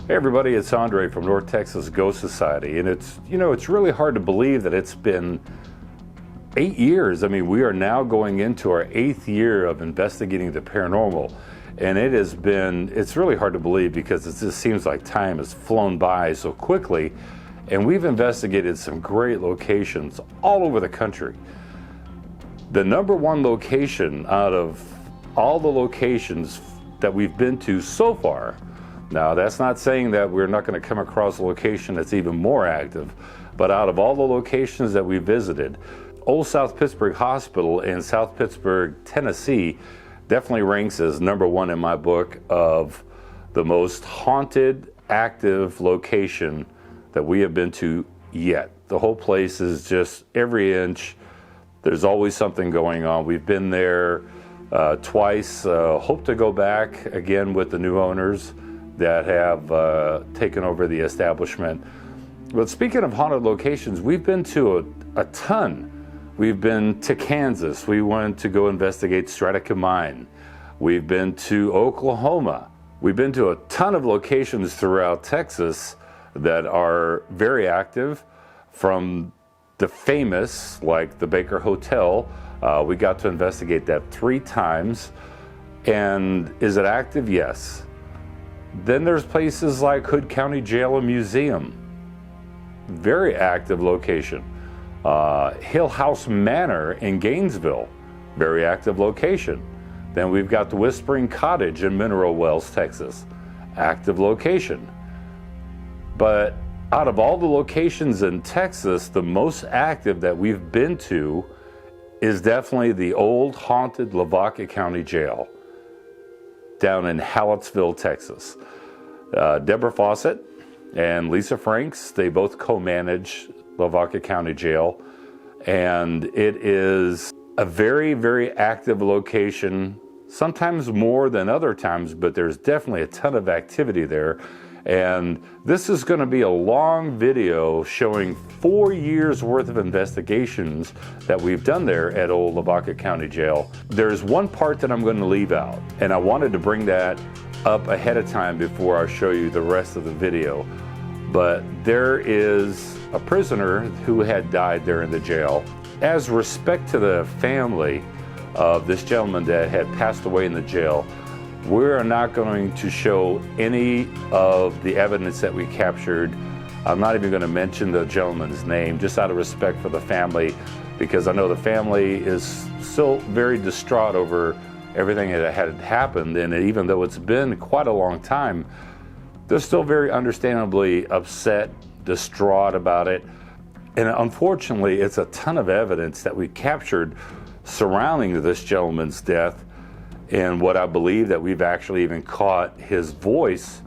Hey everybody, it's Andre from North Texas Ghost Society, and it's really hard to believe that it's been 8 years. I mean, we are now going into our 8th year of investigating the paranormal, and it's really hard to believe because it just seems like time has flown by so quickly, and we've investigated some great locations all over the country. The number one location out of all the locations that we've been to so far. Now, that's not saying that we're not going to come across a location that's even more active, but out of all the locations that we visited, Old South Pittsburgh Hospital in South Pittsburgh, Tennessee, definitely ranks as number one in my book of the most haunted, active location that we have been to yet. The whole place is just every inch. There's always something going on. We've been there twice. Hope to go back again with the new owners that have taken over the establishment. But speaking of haunted locations, we've been to a ton. We've been to Kansas. We went to go investigate Stratica Mine. We've been to Oklahoma. We've been to a ton of locations throughout Texas that are very active, from the famous, like the Baker Hotel. We got to investigate that 3 times. And is it active? Yes. Then there's places like Hood County Jail and Museum. Very active location. Hill House Manor in Gainesville. Very active location. Then we've got the Whispering Cottage in Mineral Wells, Texas. Active location. But out of all the locations in Texas, the most active that we've been to is definitely the old haunted Lavaca County Jail down in Hallettsville, Texas. Debra Fawcett and Lisa Franks, they both co-manage Lavaca County Jail, and it is a very, very active location, sometimes more than other times, but there's definitely a ton of activity there. And this is going to be a long video showing 4 years worth of investigations that we've done there at old Lavaca County Jail. There's one part that I'm going to leave out, and I wanted to bring that up ahead of time before I show you the rest of the video. But there is a prisoner who had died there in the jail. As respect to the family of this gentleman that had passed away in the jail, we're not going to show any of the evidence that we captured. I'm not even going to mention the gentleman's name, just out of respect for the family, because I know the family is still very distraught over everything that had happened. And even though it's been quite a long time, they're still very understandably upset, distraught about it. And unfortunately, it's a ton of evidence that we captured surrounding this gentleman's death. And what I believe that we've actually even caught his voice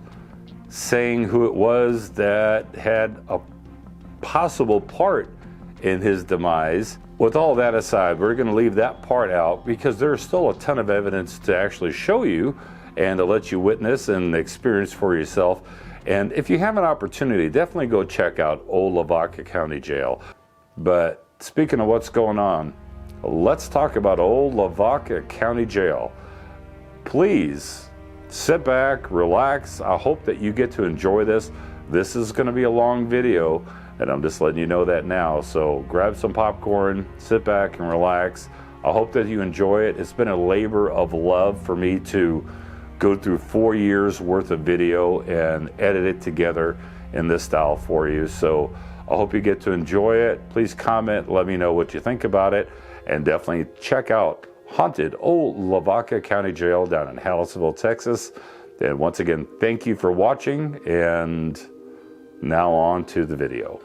saying who it was that had a possible part in his demise. With all that aside, we're going to leave that part out because there's still a ton of evidence to actually show you and to let you witness and experience for yourself. And if you have an opportunity, definitely go check out old Lavaca County Jail. But speaking of what's going on, let's talk about old Lavaca County Jail. Please sit back, relax. I hope that you get to enjoy this. This is going to be a long video, and I'm just letting you know that now. So grab some popcorn, sit back and relax. I hope that you enjoy it. It's been a labor of love for me to go through 4 years worth of video and edit it together in this style for you. So I hope you get to enjoy it. Please comment, let me know what you think about it, and definitely check out haunted old Lavaca County Jail down in Hallettsville, Texas. And once again, thank you for watching, and now on to the video.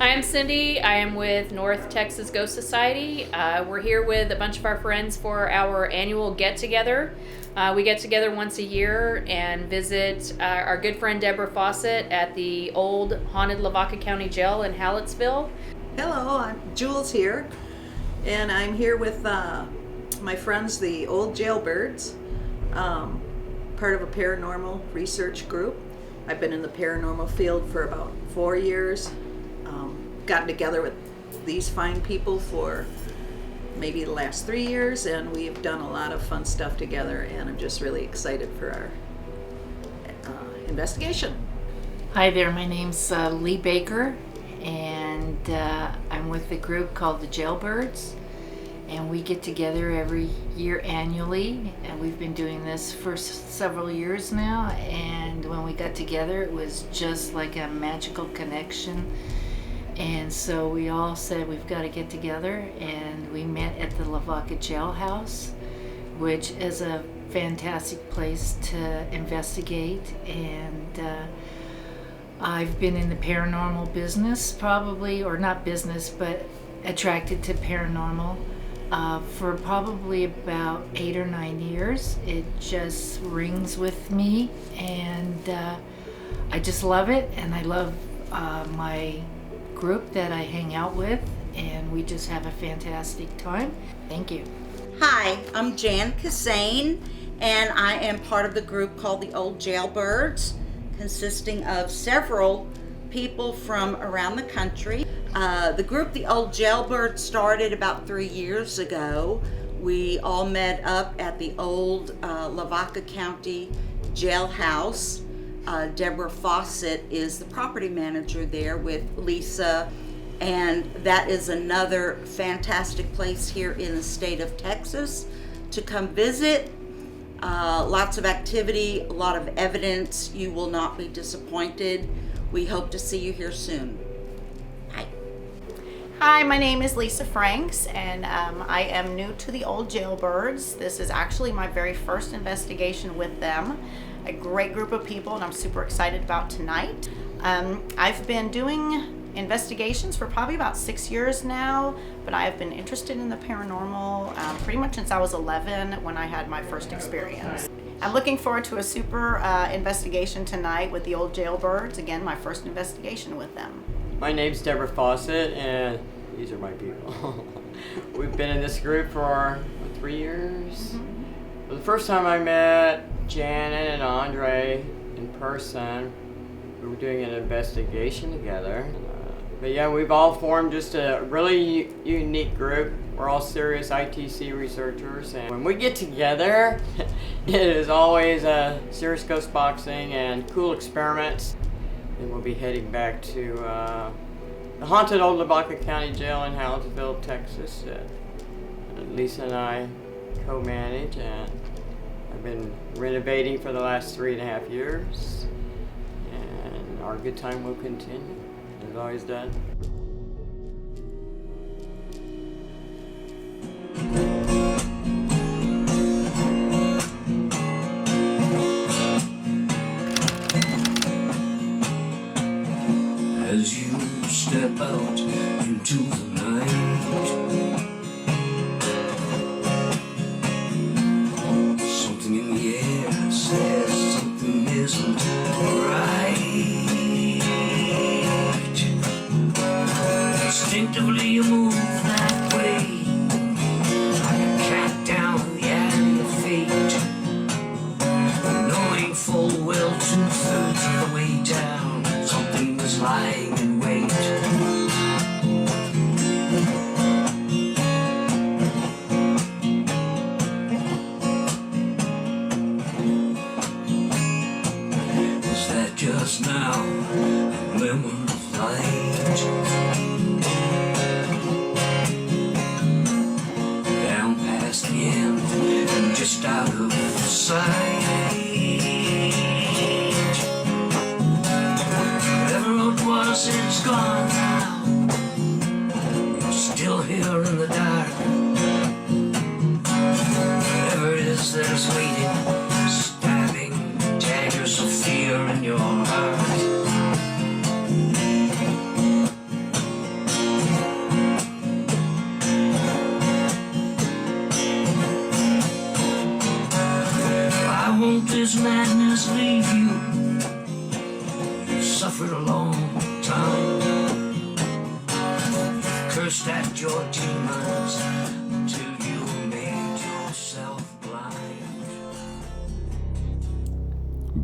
Hi, I'm Cindy. I am with North Texas Ghost Society. We're here with a bunch of our friends for our annual get-together. We get together once a year and visit our good friend Debra Fawcett at the old haunted Lavaca County Jail in Hallettsville. Hello, I'm Jules here, and I'm here with my friends, the Old Jailbirds, part of a paranormal research group. I've been in the paranormal field for about 4 years. Gotten together with these fine people for maybe the last 3 years, and we've done a lot of fun stuff together, and I'm just really excited for our investigation. Hi there, my name's Lee Baker, and I'm with a group called the Jailbirds, and we get together every year annually, and we've been doing this for several years now, and when we got together it was just like a magical connection, and so we all said we've got to get together, and we met at the Lavaca jailhouse, which is a fantastic place to investigate, and I've been in the paranormal business probably, or not business, but attracted to paranormal for probably about 8 or 9 years. It just rings with me, and I just love it, and I love my group that I hang out with, and we just have a fantastic time. Thank you. Hi, I'm Jan Cassane, and I am part of the group called the Old Jailbirds, consisting of several people from around the country. The group, the Old Jailbirds, started about 3 years ago. We all met up at the old Lavaca County jailhouse. Debra Fawcett is the property manager there with Lisa, and that is another fantastic place here in the state of Texas to come visit. Lots of activity, a lot of evidence. You will not be disappointed. We hope to see you here soon. Bye. Hi, my name is Lisa Franks, and I am new to the Old Jailbirds. This is actually my very first investigation with them. A great group of people, and I'm super excited about tonight. I've been doing investigations for probably about 6 years now, but I have been interested in the paranormal pretty much since I was 11 when I had my first experience. I'm looking forward to a super investigation tonight with the Old Jailbirds. Again, my first investigation with them. My name's Debra Fawcett, and these are my people. We've been in this group for 3 years. Mm-hmm. The first time I met Janet and Andre in person, we were doing an investigation together. But yeah, we've all formed just a really unique group. We're all serious ITC researchers, and when we get together, it is always serious ghost boxing and cool experiments. And we'll be heading back to the haunted old Lavaca County Jail in Hallettsville, Texas. Lisa and I co-manage, and I've been renovating for the last 3.5 years, and our good time will continue. As always done. As you step out into the night, something in the air says something isn't right. Instinctively you move that way, like a cat down the alley of fate, knowing full well 2/3 of the way down, something was lying in wait. Was that just now a glimmer of light? Just out of sight. Whatever it was, it's gone now. You're still here in the dark. Whatever it is that is waiting, stabbing daggers of fear in your heart. Won't this madness leave you? You've suffered a long time. Cursed at your demons till you made yourself blind.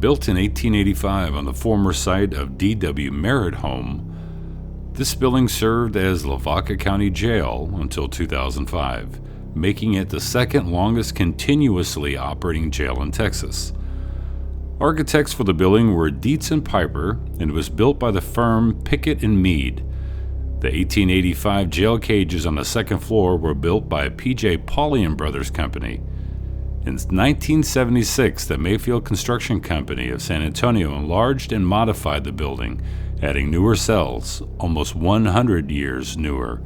Built in 1885 on the former site of D.W. Merritt Home, This building served as Lavaca County Jail until 2005, making it the second longest continuously operating jail in Texas. Architects for the building were Dietz and Piper, and it was built by the firm Pickett and Mead. The 1885 jail cages on the second floor were built by P.J. Pauley and Brothers Company. In 1976, the Mayfield Construction Company of San Antonio enlarged and modified the building, adding newer cells, almost 100 years newer,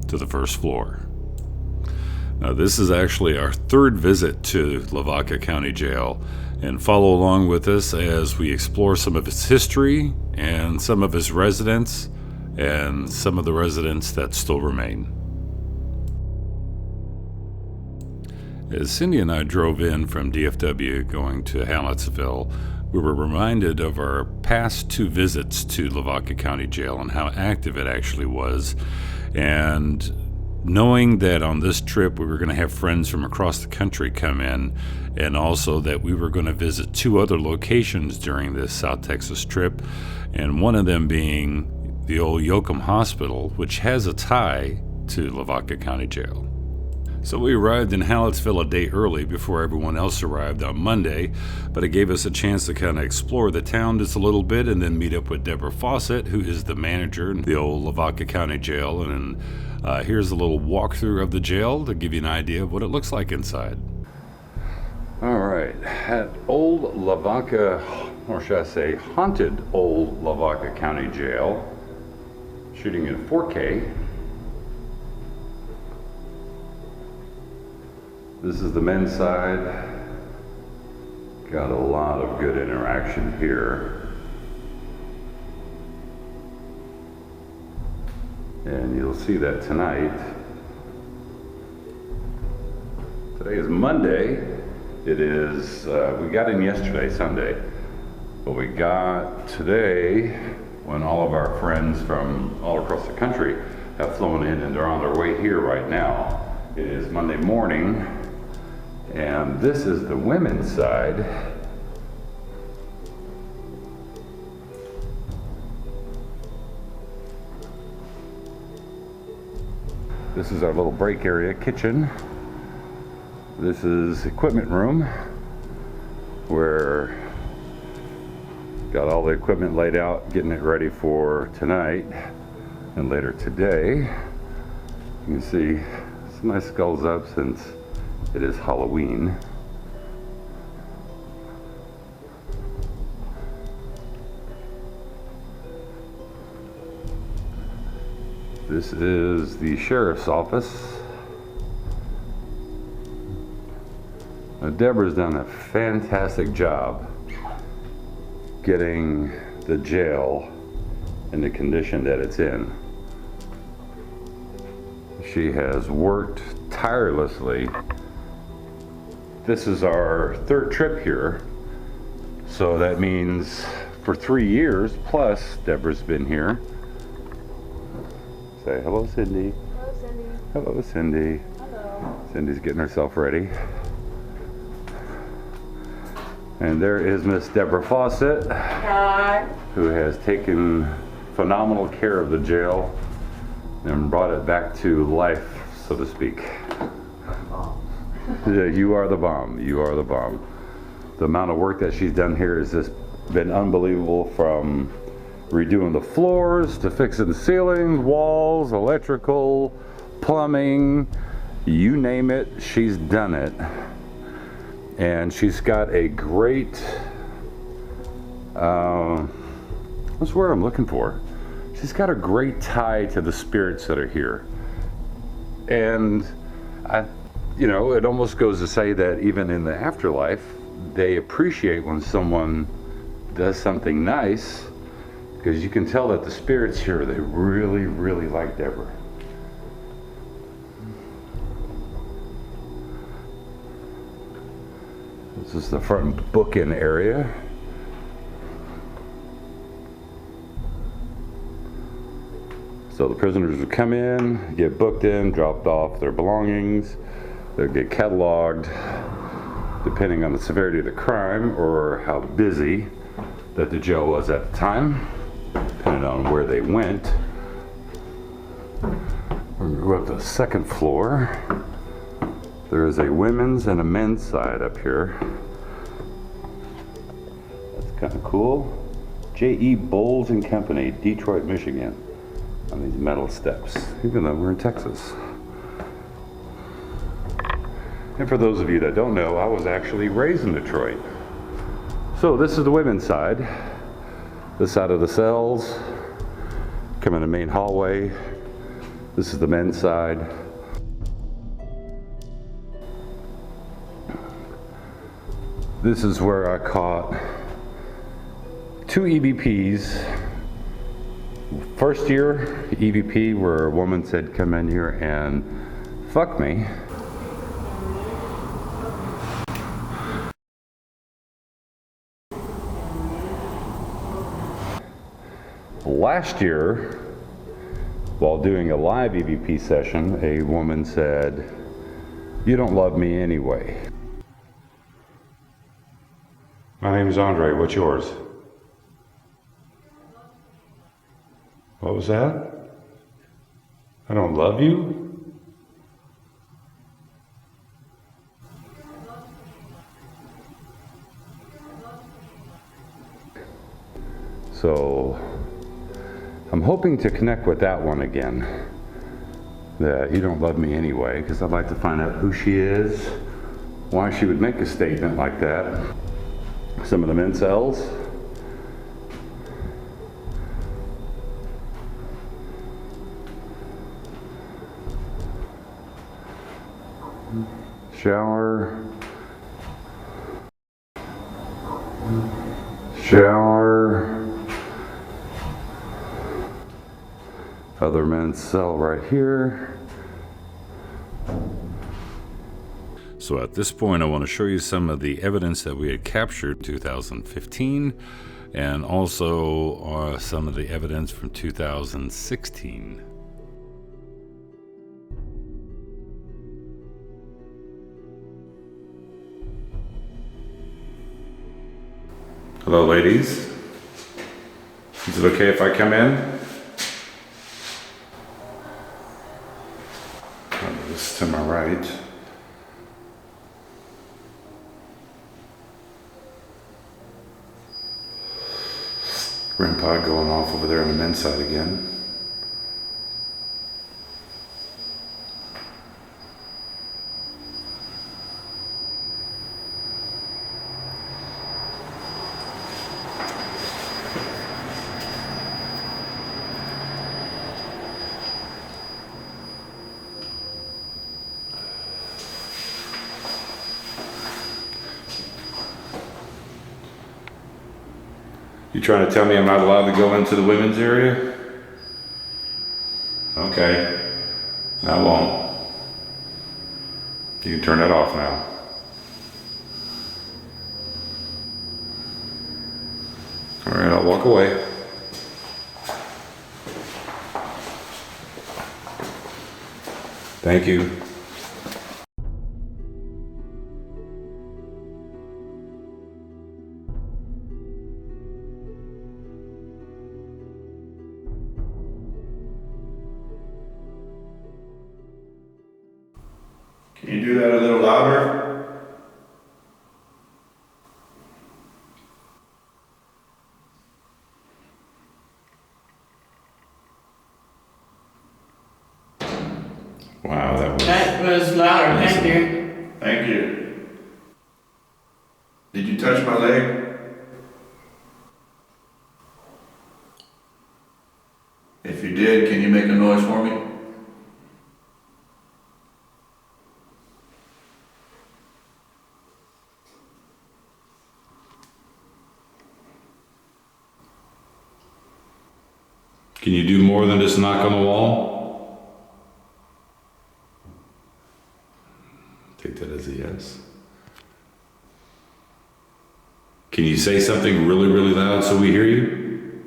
to the first floor. Now, this is actually our third visit to Lavaca County Jail, and follow along with us as we explore some of its history and some of its residents and some of the residents that still remain. As Cindy and I drove in from DFW going to Hallettsville, we were reminded of our past two visits to Lavaca County Jail and how active it actually was. And knowing that on this trip we were going to have friends from across the country come in, and also that we were going to visit two other locations during this South Texas trip, and one of them being the old Yoakum Hospital, which has a tie to Lavaca County Jail. So we arrived in Hallettsville a day early before everyone else arrived on Monday, but it gave us a chance to kind of explore the town just a little bit and then meet up with Debra Fawcett, who is the manager in the old Lavaca County Jail. And here's a little walkthrough of the jail to give you an idea of what it looks like inside. All right, at old Lavaca, or should I say haunted old Lavaca County Jail, shooting in 4K. This is the men's side. Got a lot of good interaction here. And you'll see that tonight. Today is Monday. It is, we got in yesterday, Sunday. But we got today when all of our friends from all across the country have flown in and they're on their way here right now. It is Monday morning. And this is the women's side. This is our little break area, kitchen. This is equipment room, where got all the equipment laid out, getting it ready for tonight and later today. You can see some nice skulls up since it is Halloween. This is the sheriff's office. Now, Debra's done a fantastic job getting the jail in the condition that it's in. She has worked tirelessly. This is our third trip here, so that means for 3 years plus Debra's been here. Say hello, Cindy. Hello, Cindy. Hello, Cindy. Hello. Cindy's getting herself ready. And there is Miss Debra Fawcett. Hi. Who has taken phenomenal care of the jail and brought it back to life, so to speak. Yeah, you are the bomb. You are the bomb. The amount of work that she's done here has just been unbelievable, from redoing the floors to fixing the ceilings, walls, electrical, plumbing, you name it, she's done it. And she's got a great, what's the word I'm looking for? She's got a great tie to the spirits that are here. And it almost goes to say that even in the afterlife, they appreciate when someone does something nice, because you can tell that the spirits here, they really, really like Debra. This is the front book-in area. So the prisoners would come in, get booked in, dropped off their belongings. They'll get cataloged depending on the severity of the crime or how busy that the jail was at the time, depending on where they went. We're gonna go up to the second floor. There is a women's and a men's side up here. That's kind of cool. J.E. Bowles and Company, Detroit, Michigan, on these metal steps, even though we're in Texas. And for those of you that don't know, I was actually raised in Detroit. So this is the women's side. This side of the cells. Come in the main hallway. This is the men's side. This is where I caught 2 EVPs. First year EVP where a woman said, come in here and fuck me. Last year, while doing a live EVP session, a woman said, you don't love me anyway. My name is Andre, what's yours? What was that? I don't love you? So, I'm hoping to connect with that one again. That you don't love me anyway, because I'd like to find out who she is, why she would make a statement like that. Some of the men's cells. Shower. Shower. Other men's cell right here. So at this point, I want to show you some of the evidence that we had captured in 2015 and also some of the evidence from 2016. Hello, ladies. Is it okay if I come in? This to my right. Grandpa going off over there on the men's side again. You trying to tell me I'm not allowed to go into the women's area? Okay, I won't. You can turn that off now. All right, I'll walk away. Thank you. Can you do that a little louder? Wow, That was louder, thank you. Thank you. Did you touch my leg? If you did, can you make a noise for me? Can you do more than just knock on the wall? Take that as a yes. Can you say something really, really loud so we hear you?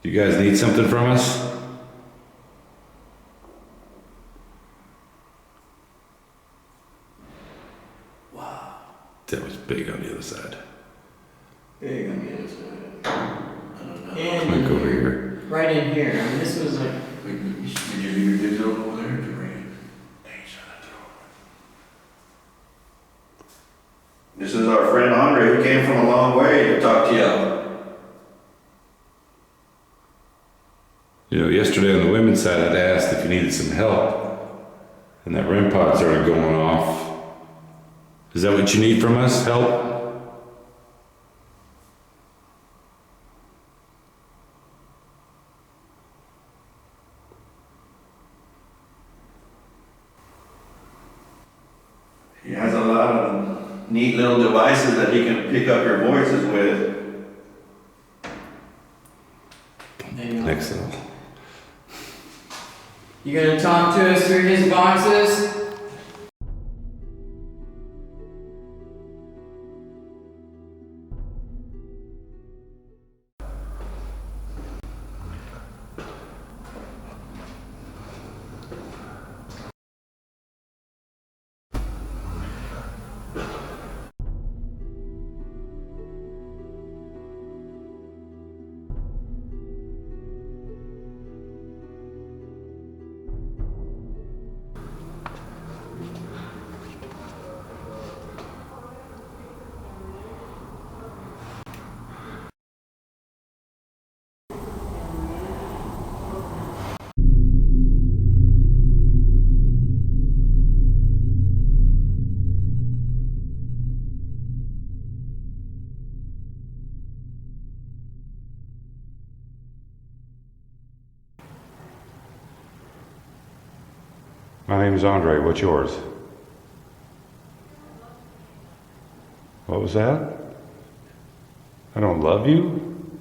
You guys need something from us? over here? Right in here. I mean, this was like. Did you leave your digital over there? Did you bring it? This is our friend Andre, who came from a long way to talk to you. You know, yesterday on the women's side, I'd asked if you needed some help, and that REM pod started going off. Is that what you need from us? Help? He has a lot of neat little devices that he can pick up your voices with. Next level. You gonna talk to us through his boxes? My name's Andre. What's yours? What was that? I don't love you?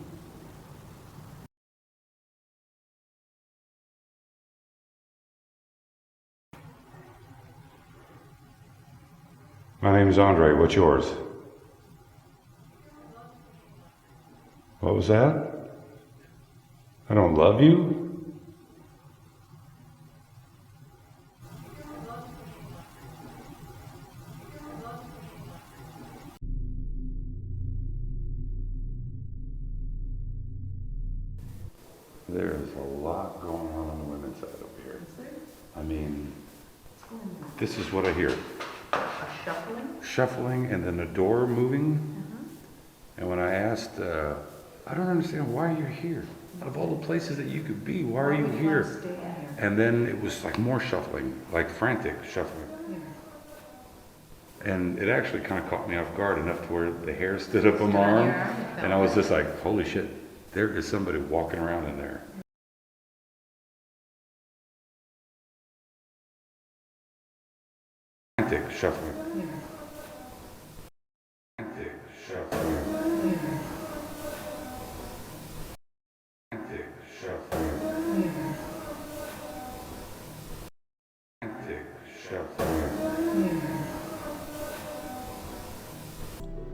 My name's Andre. What's yours? What was that? I don't love you? There's a lot going on the women's side over here. I mean, this is what I hear. Shuffling? Shuffling and then the door moving. And when I asked, I don't understand why you're here. Out of all the places that you could be, why are you here? And then it was like more shuffling, like frantic shuffling. And it actually kind of caught me off guard enough to where the hair stood up on my arm. And I was just like, holy shit. There is somebody walking around in there. Frantic shuffling. Frantic shuffling. Frantic shuffling. Frantic shuffling.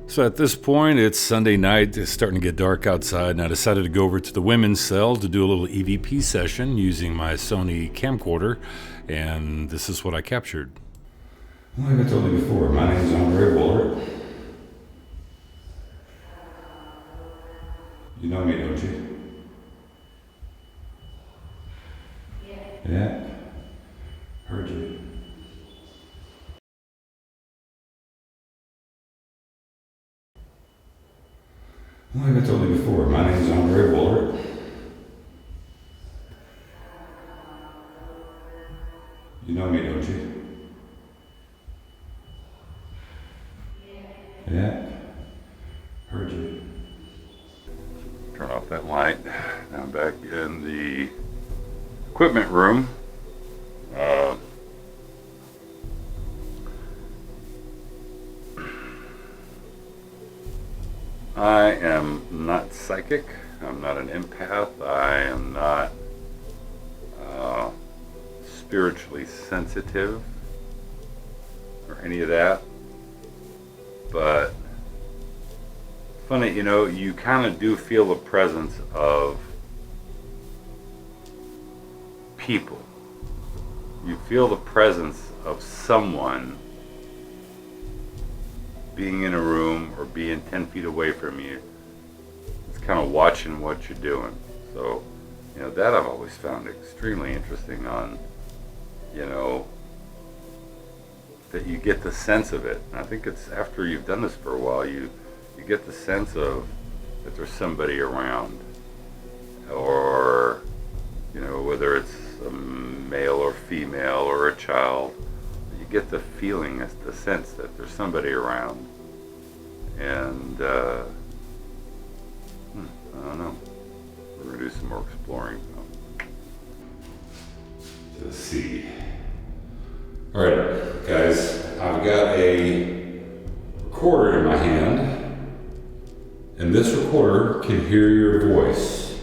So at this point, it's Sunday night, it's starting to get dark outside, and I decided to go over to the women's cell to do a little EVP session using my Sony camcorder, and this is what I captured. Like I told you before, my name is Andre Bullard. You know me, don't you? Yeah? Heard you. Like I told you before, my name is Andre Bullard. You know me, don't you? Yeah? Heard you. Turn off that light. Now I'm back in the equipment room. I am not psychic. I'm not an empath. I am not spiritually sensitive or any of that. But funny, you know, you kind of do feel the presence of people. You feel the presence of someone being in a room or being 10 feet away from you. It's kind of watching what you're doing. So, that I've always found extremely interesting on, that you get the sense of it. And I think it's after you've done this for a while, you get the sense of that there's somebody around, or, whether it's a male or female or a child, you get the feeling, the sense that there's somebody around. And, I don't know. We're gonna do some more exploring. Let's see. All right, guys, I've got a recorder in my hand, and this recorder can hear your voice.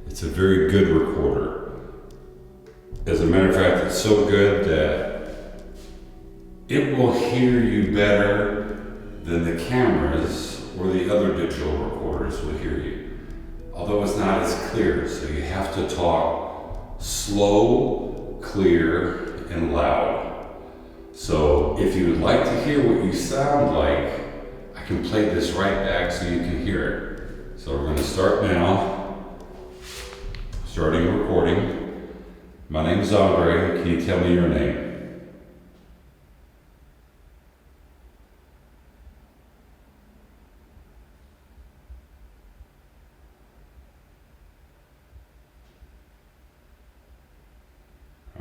It's a very good recorder. As a matter of fact, it's so good that it will hear you better than the cameras or the other digital recorders will hear you. Although it's not as clear, so you have to talk slow, clear, and loud. So if you would like to hear what you sound like, I can play this right back so you can hear it. So we're going to start now. Starting recording. My name is Andre. Can you tell me your name?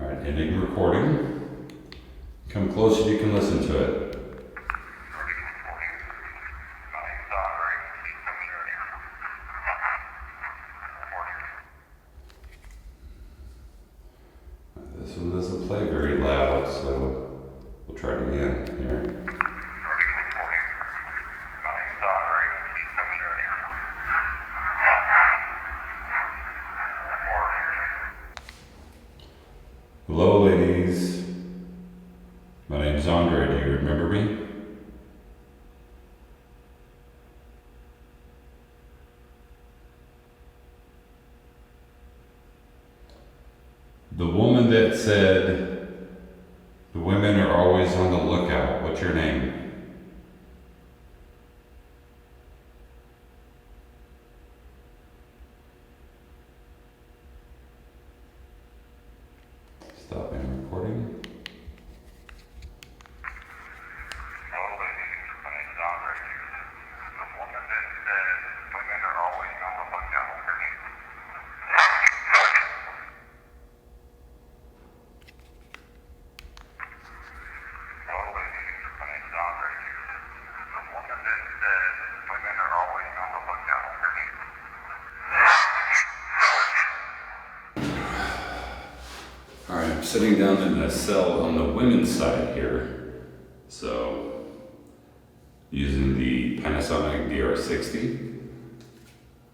All right, ending recording. Come closer, you can listen to it. This one doesn't play very loud, so we'll try it again here. Hello, ladies. My name's Andre. Do you remember me? The woman that said, the women are always on the lookout. What's your name? Stopping recording. Alright, I'm sitting down in a cell on the women's side here. So, using the Panasonic DR60,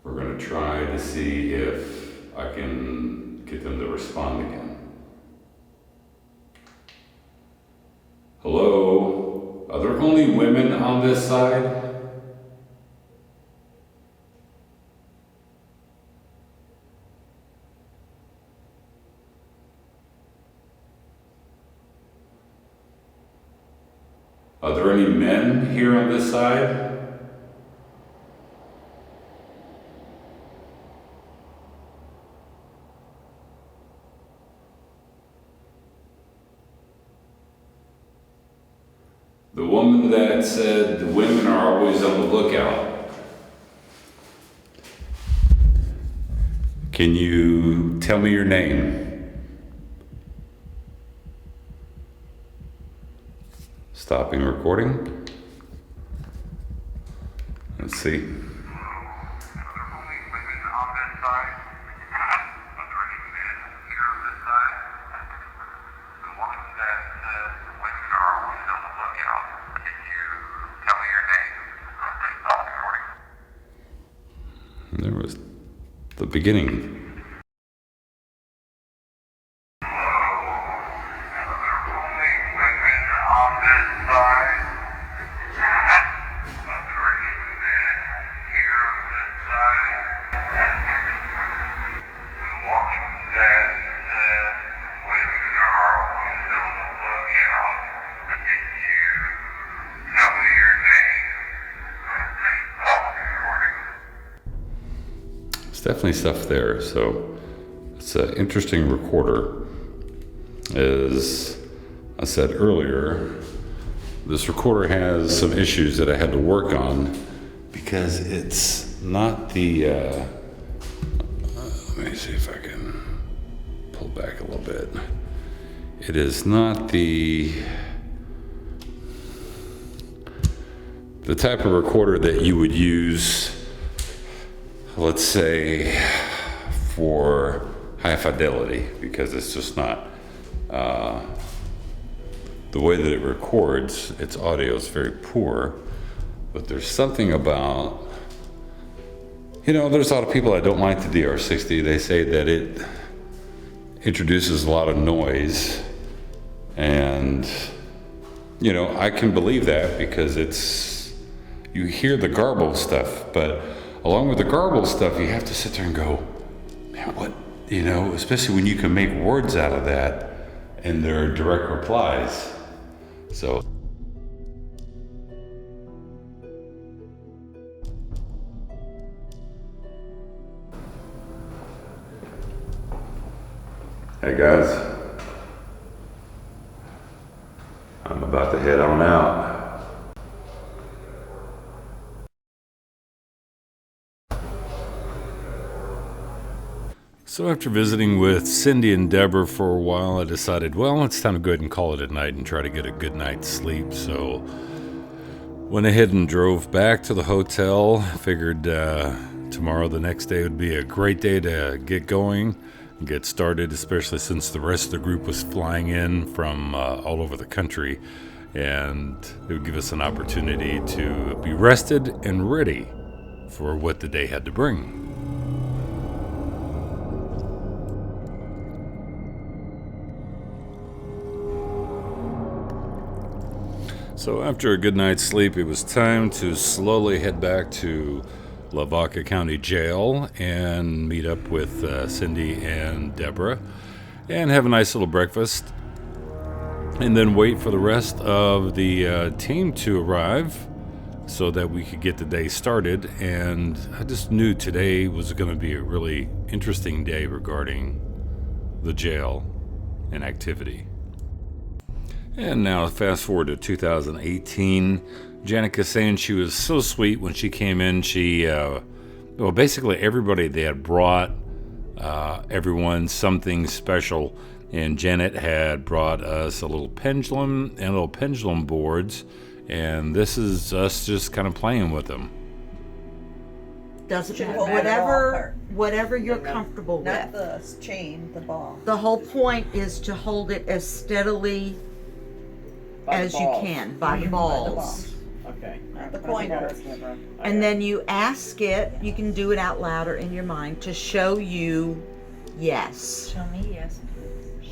we're going to try to see if I can get them to respond again. Hello? Are there only women on this side? Are there any men here on this side? The woman that said the women are always on the lookout. Can you tell me your name? Stopping recording. Let's see. There was the beginning. There's definitely stuff there. So it's an interesting recorder. As I said earlier, this recorder has some issues that I had to work on because it's not the, let me see if I can pull back a little bit. It is not the type of recorder that you would use, let's say, for high fidelity, because it's just not the way that it records. Its audio is very poor, but there's something about, there's a lot of people that don't like the DR60. They say that it introduces a lot of noise, and I can believe that because you hear the garbled stuff, but along with the garbled stuff, you have to sit there and go, man, what, especially when you can make words out of that and they're direct replies. So hey guys, I'm about to head on out. So after visiting with Cindy and Debra for a while, I decided, well, it's time to go ahead and call it a night and try to get a good night's sleep. So went ahead and drove back to the hotel. Figured tomorrow, the next day, would be a great day to get going and get started, especially since the rest of the group was flying in from all over the country. And it would give us an opportunity to be rested and ready for what the day had to bring. So after a good night's sleep, it was time to slowly head back to Lavaca County Jail and meet up with Cindy and Debra and have a nice little breakfast, and then wait for the rest of the team to arrive so that we could get the day started. And I just knew today was going to be a really interesting day regarding the jail and activity. And now fast forward to 2018. Janica saying she was so sweet when she came in. She, basically everybody, they had brought everyone something special. And Janet had brought us a little pendulum and little pendulum boards. And this is us just kind of playing with them. Doesn't Should matter. hold the ball part. Whatever you're comfortable Not with. the chain, the ball. The whole point is to hold it as steadily as you can by the balls. Okay. Not the pointer. And then you ask it, you can do it out loud or in your mind, to show you yes. Show me yes.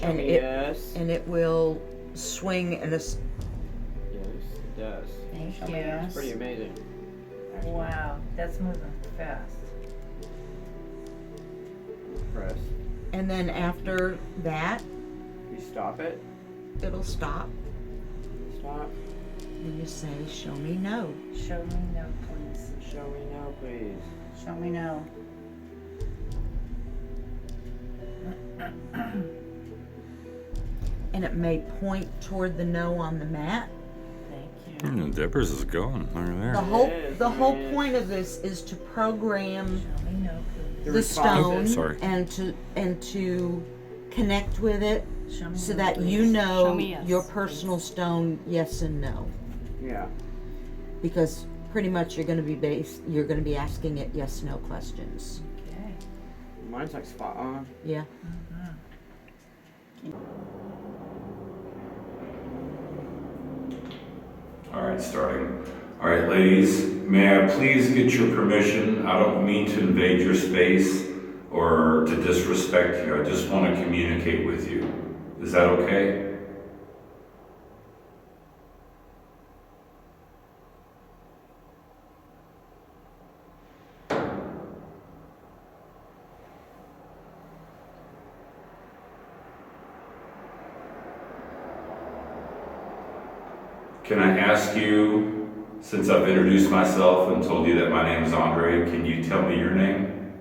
And me it yes. and it will swing in a Yes, it does. Thank It's you. pretty amazing. Actually. Wow, that's moving fast. Press. and then after that You stop it. it'll stop Stop. and you say show me no. Show me no, please. Show me now, please. Show me no. And it may point toward the no on the mat. Thank you. Deborah's is going over there. The whole point of this is to program Show me no, please. the stone Oh, sorry. and to connect with it Show me so no, that please. you know Show me yes, your please. personal stone yes and no, Yeah. because pretty much you're going to be asking it yes no questions. Okay. Mine's like spot on. Yeah. All right, starting. All right, ladies, may I please get your permission? I don't mean to invade your space or to disrespect you. I just want to communicate with you. Is that okay? Can I ask you, since I've introduced myself and told you that my name is Andre, can you tell me your name?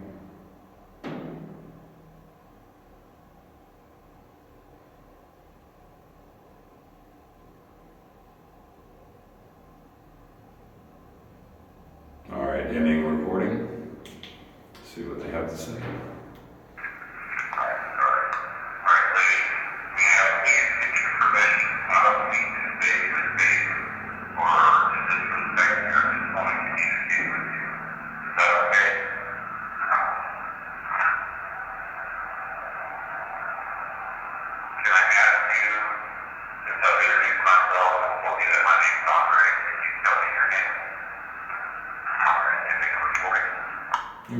to say.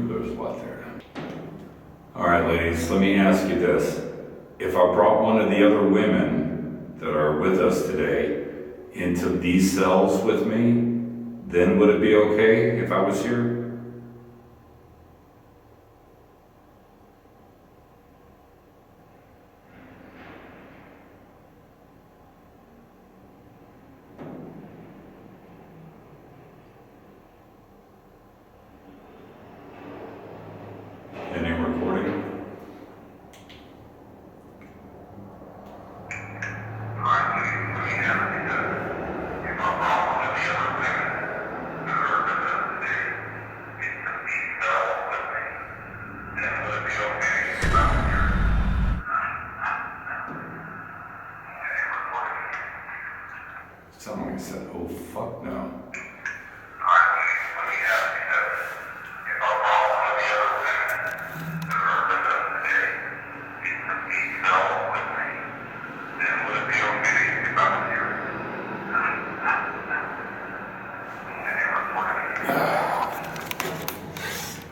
There's a lot there. All right, ladies, let me ask you this. If I brought one of the other women that are with us today into these cells with me, then would it be okay if I was here? Any recording? Someone said, oh fuck no.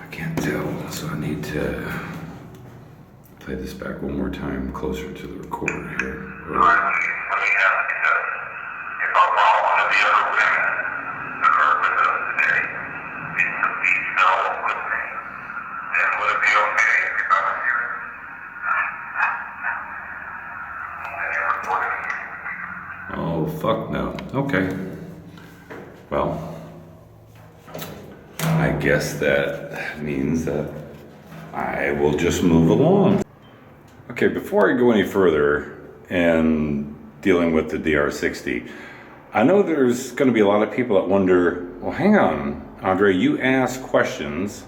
I can't tell, so I need to play this back one more time closer to the recorder here. Oh, fuck no. Okay. Well, I guess that means that I will just move along. Okay, before I go any further and dealing with the DR60, I know there's going to be a lot of people that wonder, well, hang on, Andre, you asked questions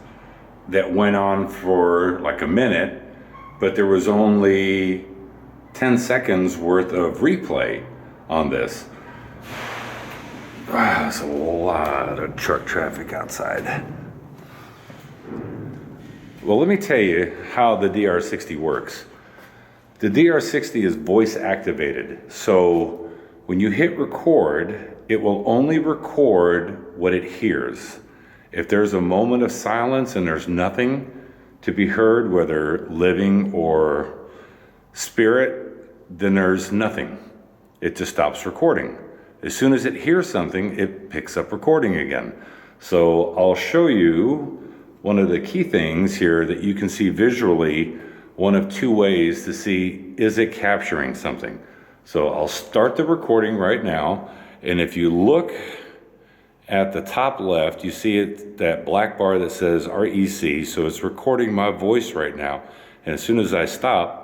that went on for like a minute, but there was only 10 seconds worth of replay on this. Wow, there's a lot of truck traffic outside. Well, let me tell you how the DR60 works. The DR60 is voice activated, so when you hit record, it will only record what it hears. If there's a moment of silence and there's nothing to be heard, whether living or spirit, then there's nothing. It just stops recording. As soon as it hears something, it picks up recording again. So I'll show you one of the key things here that you can see visually, one of two ways to see, is it capturing something? So I'll start the recording right now, and if you look at the top left, you see it, that black bar that says REC, so it's recording my voice right now. And as soon as I stop,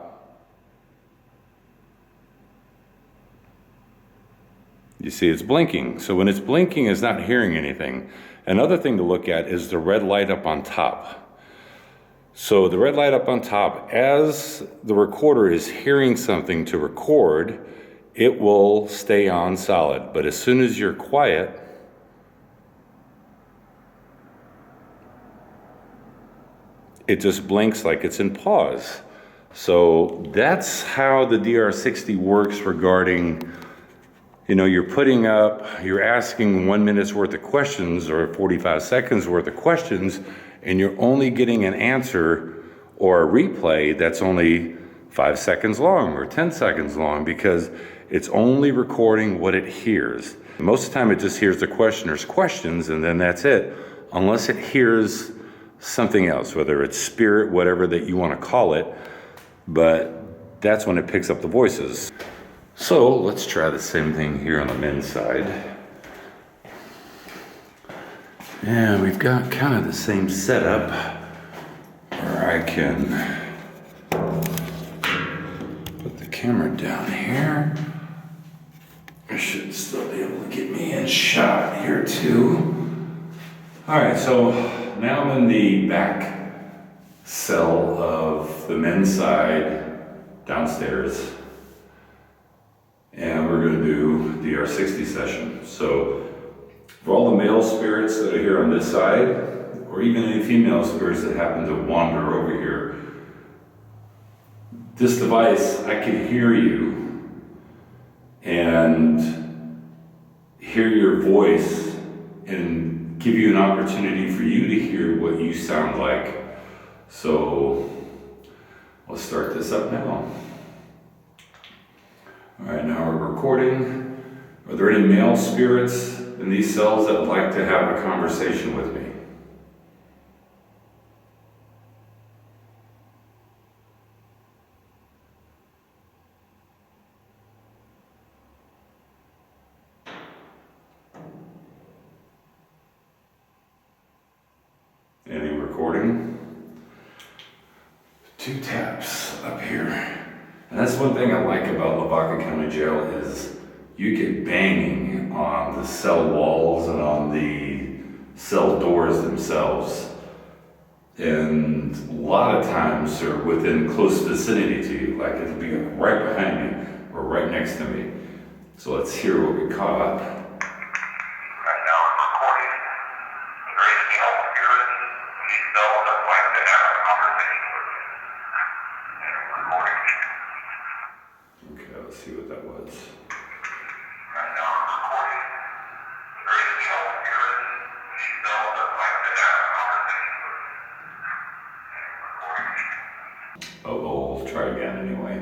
you see it's blinking. So when it's blinking, it's not hearing anything. Another thing to look at is the red light up on top. So the red light up on top, as the recorder is hearing something to record, it will stay on solid. But as soon as you're quiet, it just blinks like it's in pause. So that's how the DR60 works regarding, you know, you're asking 1 minute's worth of questions or 45 seconds worth of questions, and you're only getting an answer or a replay that's only 5 seconds long or 10 seconds long, because it's only recording what it hears. Most of the time it just hears the questioner's questions, and then that's it, unless it hears something else, whether it's spirit, whatever that you want to call it, but that's when it picks up the voices. So let's try the same thing here on the men's side. And we've got kind of the same setup where I can put the camera down here. I should still be able to get me in shot here too. All right, so now I'm in the back cell of the men's side downstairs. And we're going to do the R60 session. So for all the male spirits that are here on this side, or even any female spirits that happen to wander over here, this device, I can hear you and hear your voice and give you an opportunity for you to hear what you sound like. So let's start this up now. All right, now we're recording. Are there any male spirits in these cells that would like to have a conversation with me? Any recording? 2 taps up here. And that's one thing I like about Lavaca County Jail is you get banging on the cell walls and on the cell doors themselves. And a lot of times they're within close vicinity to you, like it'll be right behind me or right next to me. So let's hear what we caught. Right now I'm recording. Is there anything else here in these cells that would like to have a conversation with me? And I'm recording. Okay, let's see what that was. Right now I'm recording. Is there anything else here in these cells that would like to have a conversation with me? And I'm recording. Oh, we'll try again anyway.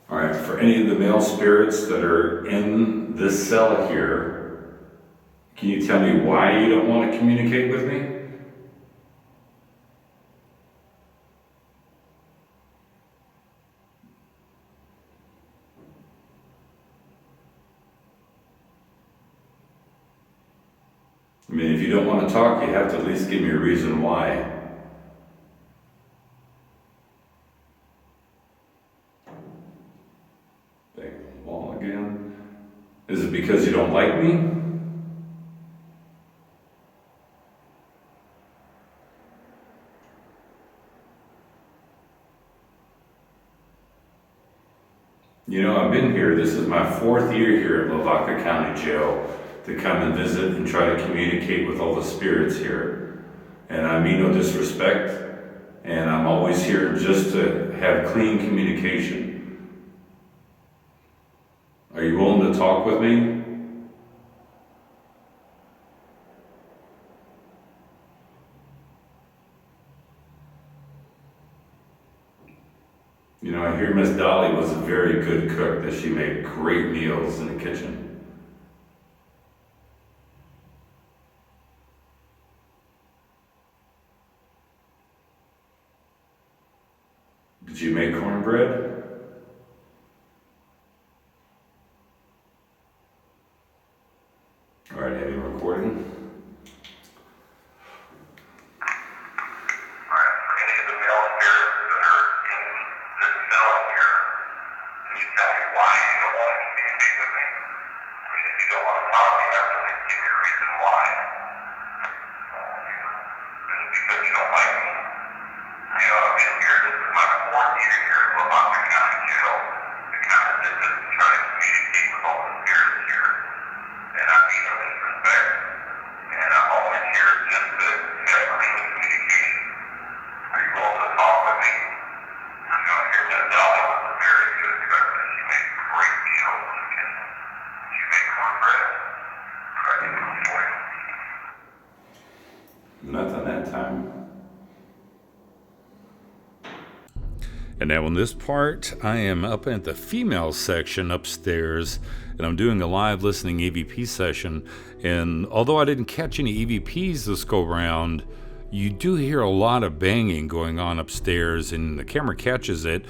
All right, for any of the male spirits that are in this cell here, can you tell me why you don't want to communicate with me? I mean, if you don't want to talk, you have to at least give me a reason why. Bang on the wall again. Is it because you don't like me? You know, I've been here, this is my 4th year here at Lavaca County Jail to come and visit and try to communicate with all the spirits here. And I mean no disrespect, and I'm always here just to have clean communication. Are you willing to talk with me? You know, I hear Miss Dolly was a very good cook, that she made great meals in the kitchen. Did you make cornbread? All right, any recording? Alright, for any of the male spirits that are in this cell here, can you tell me why you don't want to communicate with me? I mean, if you don't want to talk, you have to at least give me a reason why. Is it because you don't like me? You know, I've been here, this is my 4th year here at Lavaca County Jail to kind of visit and try to communicate with all the spirits here. And I mean no disrespect. And I'm always here just to have clean communication. Are you willing to talk with me? You know, here Miss Dolly was a very good cook, and she made great meals in the kitchen. She made cornbread. Try to do it for you. Nothing that time. And now in this part, I am up at the female section upstairs, and I'm doing a live listening EVP session. And although I didn't catch any EVPs this go round, you do hear a lot of banging going on upstairs, and the camera catches it,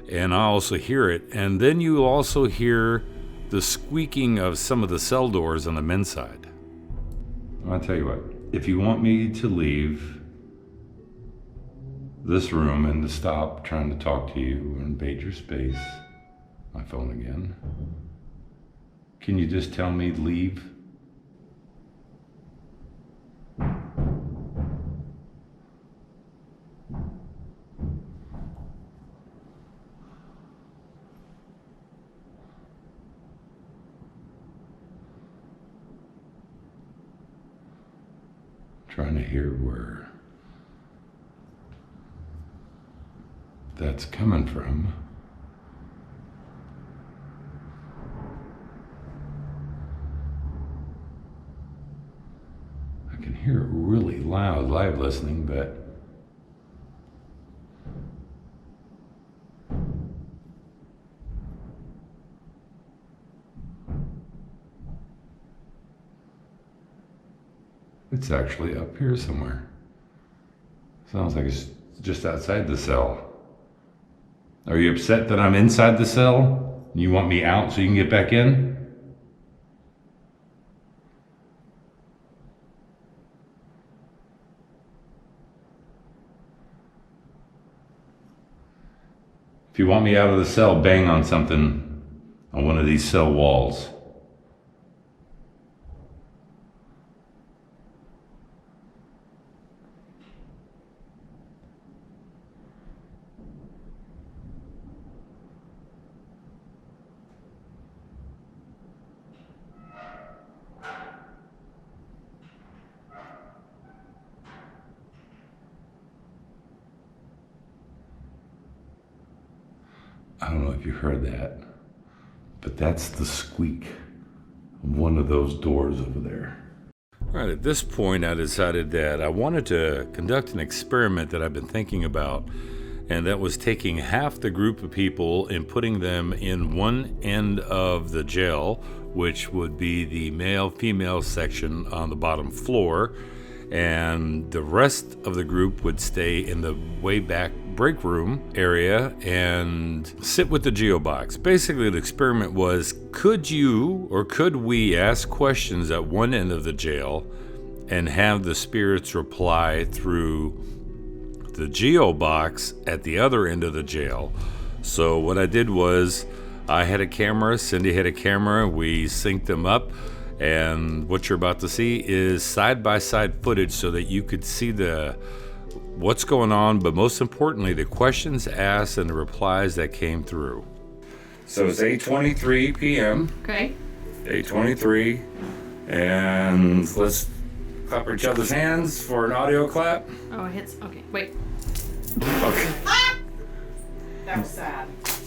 and I also hear it. And then you also hear the squeaking of some of the cell doors on the men's side. I'll tell you what, if you want me to leave this room and to stop trying to talk to you and invade your space, my phone again, can you just tell me leave? Trying to hear where that's coming from. I can hear it really loud live listening, but it's actually up here somewhere. Sounds like it's just outside the cell. Are you upset that I'm inside the cell? You want me out so you can get back in? If you want me out of the cell, bang on something on one of these cell walls. I don't know if you heard that, but that's the squeak of one of those doors over there. All right, at this point, I decided that I wanted to conduct an experiment that I've been thinking about, and that was taking half the group of people and putting them in one end of the jail, which would be the male-female section on the bottom floor, and the rest of the group would stay in the way back break room area and sit with the geobox. Basically, the experiment was, could you or could we ask questions at one end of the jail and have the spirits reply through the geobox at the other end of the jail? So what I did was, I had a camera, Cindy had a camera, we synced them up, and what you're about to see is side-by-side footage so that you could see what's going on, but most importantly, the questions asked and the replies that came through. So it's 8:23 p.m. Okay. 8:23, and let's clap each other's hands for an audio clap. Oh, it hits. Okay, wait. Okay. That was sad.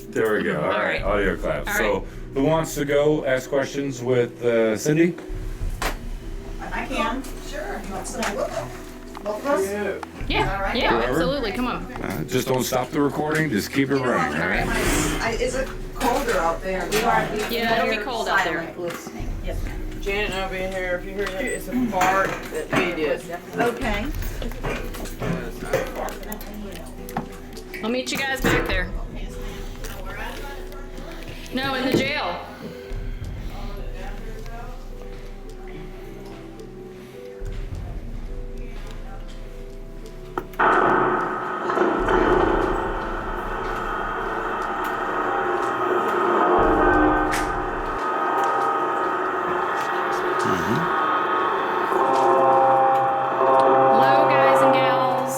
There we go. All right, audio clap. All So, who wants to go ask questions with Cindy? I can. Sure. You want to both of us? Yeah, All right. yeah, Whoever. absolutely. Come on. Just don't stop the recording. Just keep it running. All right. Is it colder out there? Yeah, it'll be cold out there. Listening. Yes, ma'am. Janet and I'll be here. If you hear that, it's a fart that we did. Okay. I'll meet you guys back there. No, in the jail. Hello, guys and gals.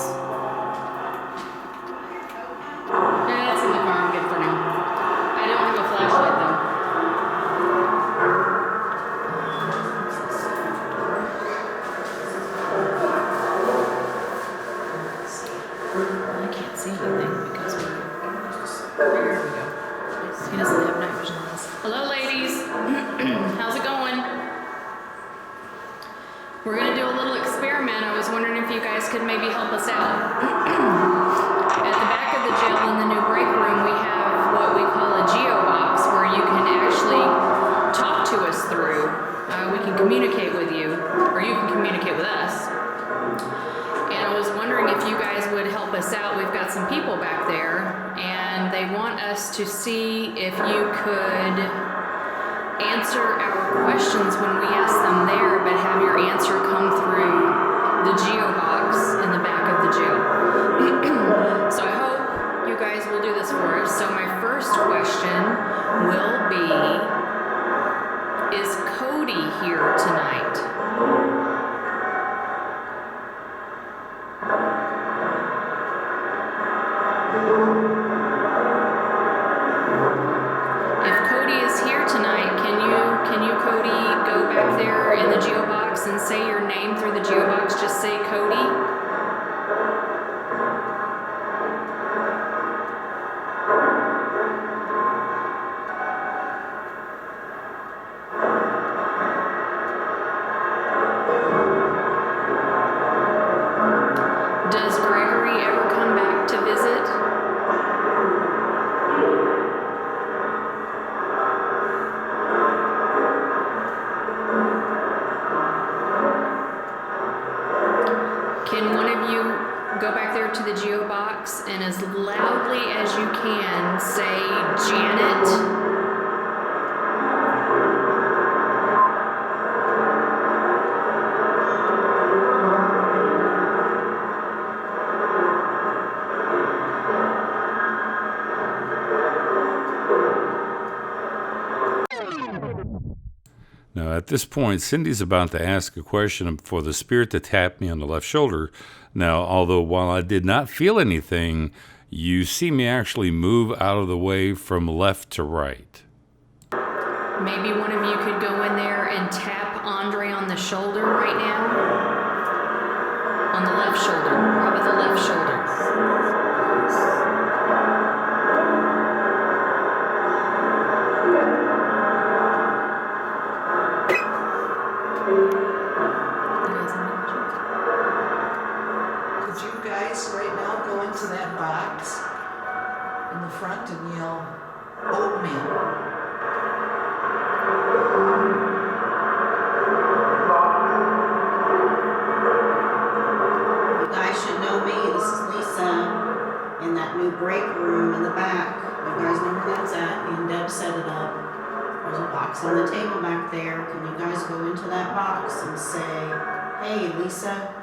That's in the car. I'm good for now. I don't have a flashlight though. I can't see anything because there we go. He doesn't have night vision on this. Hello, ladies. How's it going? We're gonna do a little experiment. I was wondering if you guys could maybe help us out. At the back of the jail in the new break room, we have what we call a geo box where you can actually talk to us through. We can communicate with you, or you can communicate with us. And I was wondering if you guys would help us out. We've got some people back there, and they want us to see if you could answer our questions when we ask them there, but have your answer come through the geo box in the back of the jail. So I hope you guys will do this for us. So my first question will be, is Cody here tonight? If Cody is here tonight, can you Cody, go back there in the geo box and say your name through the geo box? Just say Can one of you go back there to the Geo box and as loudly as you can say Janet? Now, at this point, Cindy's about to ask a question for the spirit to tap me on the left shoulder. Now, although while I did not feel anything, you see me actually move out of the way from left to right. Maybe one of you could go in there and tap Andre on the shoulder right now. On the left shoulder. How about the left shoulder? Could you guys right now go into that box in the front and yell, oatmeal? You guys should know me. This is Lisa in that new break room in the back. You guys know where that's at. Me and Deb set it up. There's a box on the table back there. Can you guys go into that box and say, hey, Lisa?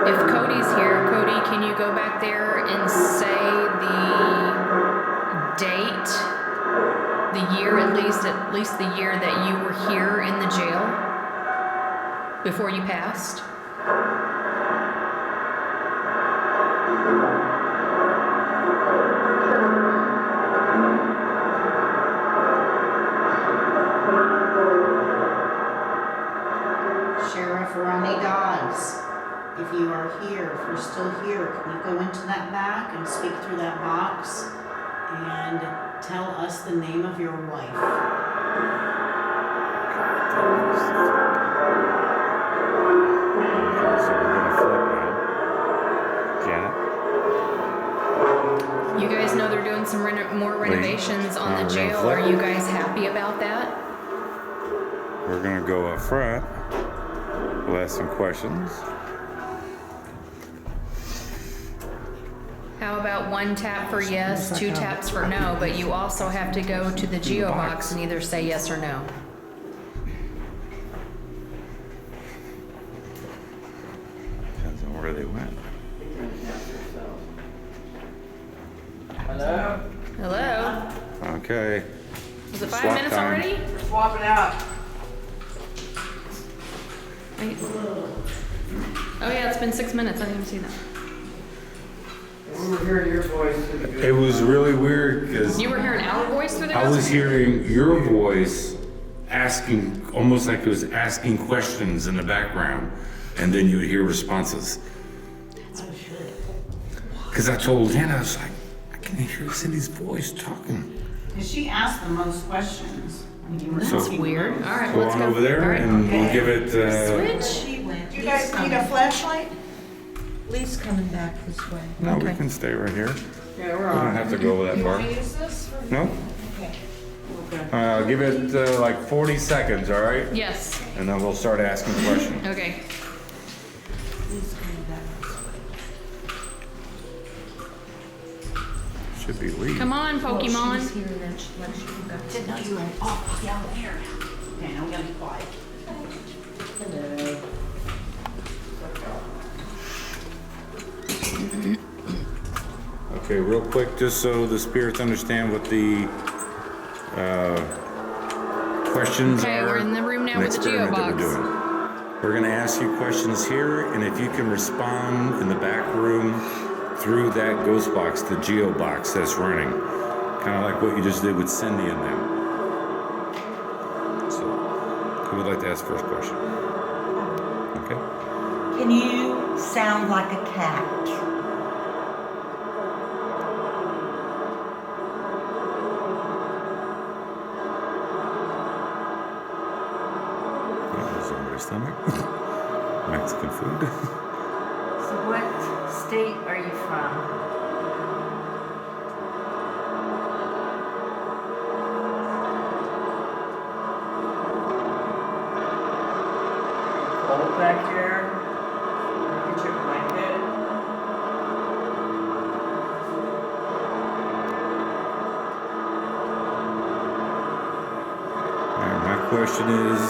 If Cody's here, Cody, can you go back there and say the date, the year at least the year that you were here in the jail before you passed? Sheriff Ronnie Dodds, if you are here, if you're still here, can you go into that back and speak through that box and tell us the name of your wife? So we're gonna flip now. Janet? You guys know they're doing some more renovations on the we're gonna jail. flip. Are you guys happy about that? We're gonna go up front. We'll ask some questions. How about one tap for yes, two taps for no, but you also have to go to the Geo box and either say yes or no. Depends on where they went. Hello? Hello? Okay. Was it 5 Swap minutes time. already? Swapping out. Wait. Oh yeah, it's been 6 minutes. I didn't even see that. We were hearing your voice. It was really weird because You were hearing our voice through the I house? was hearing your voice asking, almost like it was asking questions in the background, and then you would hear responses. Because I told Hannah, I was like, I can hear Cindy's voice talking. Because she asked the most questions. That's weird. All right, Go let's on go. over there All right. and we'll give it, Switch. You guys need a flashlight? Lee's coming back this way. no, we Okay. can stay right here. Yeah, we're We don't on. have to go that far. Use this? No? Give it like 40 seconds, all right? Yes. And then we'll start asking questions. Okay. Lee's coming back this way. Should be Lee. Come on, Pokemon. Didn't know you were, oh, down there. Okay, now we gotta be quiet. Okay, real quick, just so the spirits understand what the questions Okay, are. we're in the room now an with the Geo experiment that box. We're doing. We're gonna ask you questions here, and if you can respond in the back room through that ghost box, the Geo box that's running, kind of like what you just did with Cindy and them. So, who would like to ask the first question? Okay. Can you sound like a cat? That was on my stomach. Mexican food. So what state are you from? back here. Get your blanket. My question is,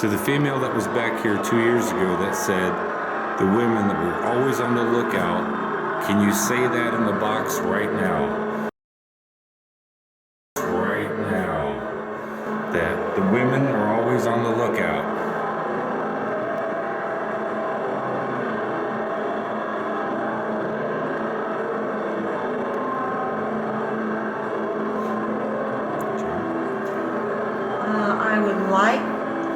to the female that was back here 2 years ago that said the women that were always on the lookout, can you say that in the box right now? Right now. That the women are always on the lookout. I would like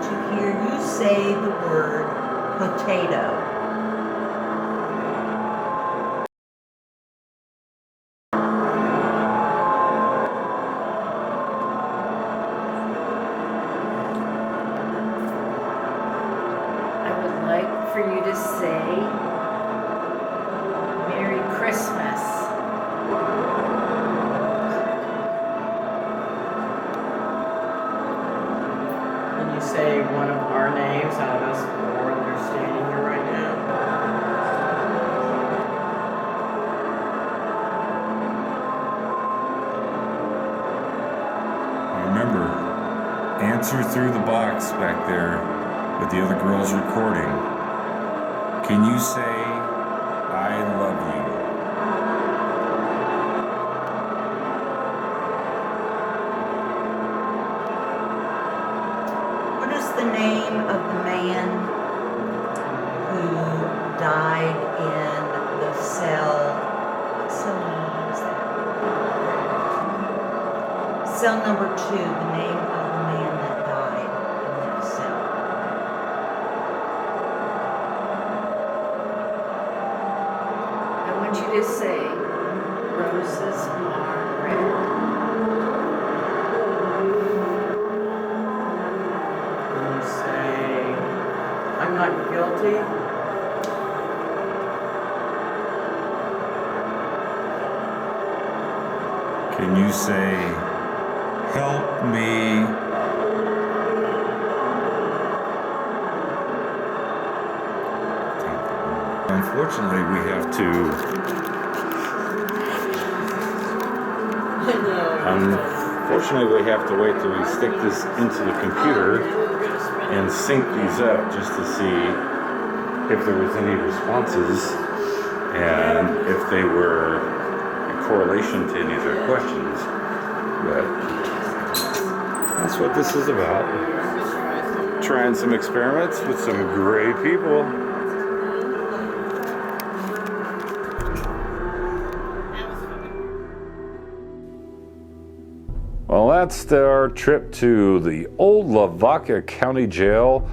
to hear you say the word potato. I would like for you to say Merry Christmas. Can you say one of our names out of us four that are standing here right now? Remember, answer through the box back there with the other girls recording. Can you say, I love you? What is the name of the man who died in the cell? What cell number is that? Cell number 2, the name of the man that died in that cell. I want you to say roses are red. Can you say, I'm not guilty? Can you say, help me? Unfortunately, we have to. Unfortunately, we have to wait till we stick this into the computer and sync these up just to see if there was any responses and if they were in correlation to any of their questions. But that's what this is about. Trying some experiments with some great people. Well, that's our trip to the old Lavaca County Jail,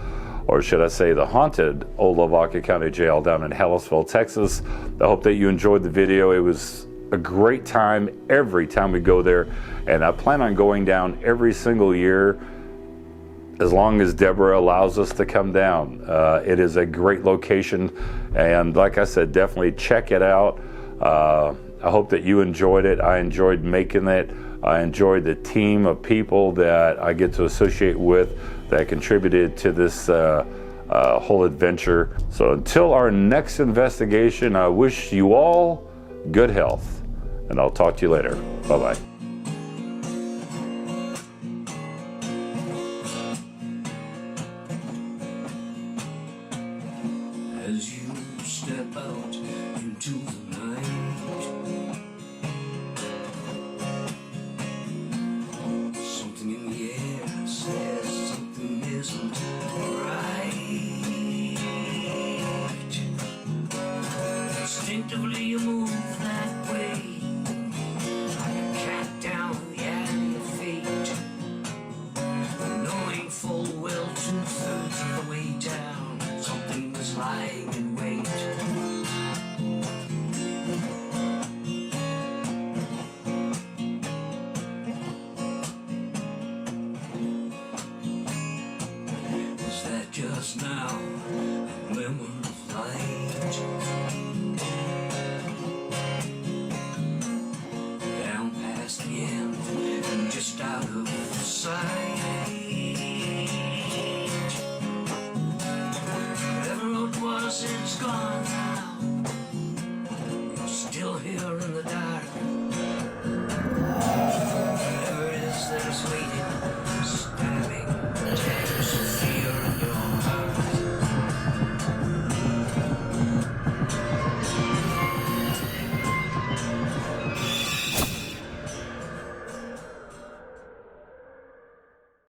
or should I say the haunted old Lavaca County Jail down in Hallisville, Texas. I hope that you enjoyed the video. It was a great time every time we go there, and I plan on going down every single year as long as Debra allows us to come down. It is a great location, and like I said, definitely check it out. I hope that you enjoyed it. I enjoyed making it. I enjoyed the team of people that I get to associate with that contributed to this whole adventure. So until our next investigation, I wish you all good health, and I'll talk to you later. Bye-bye.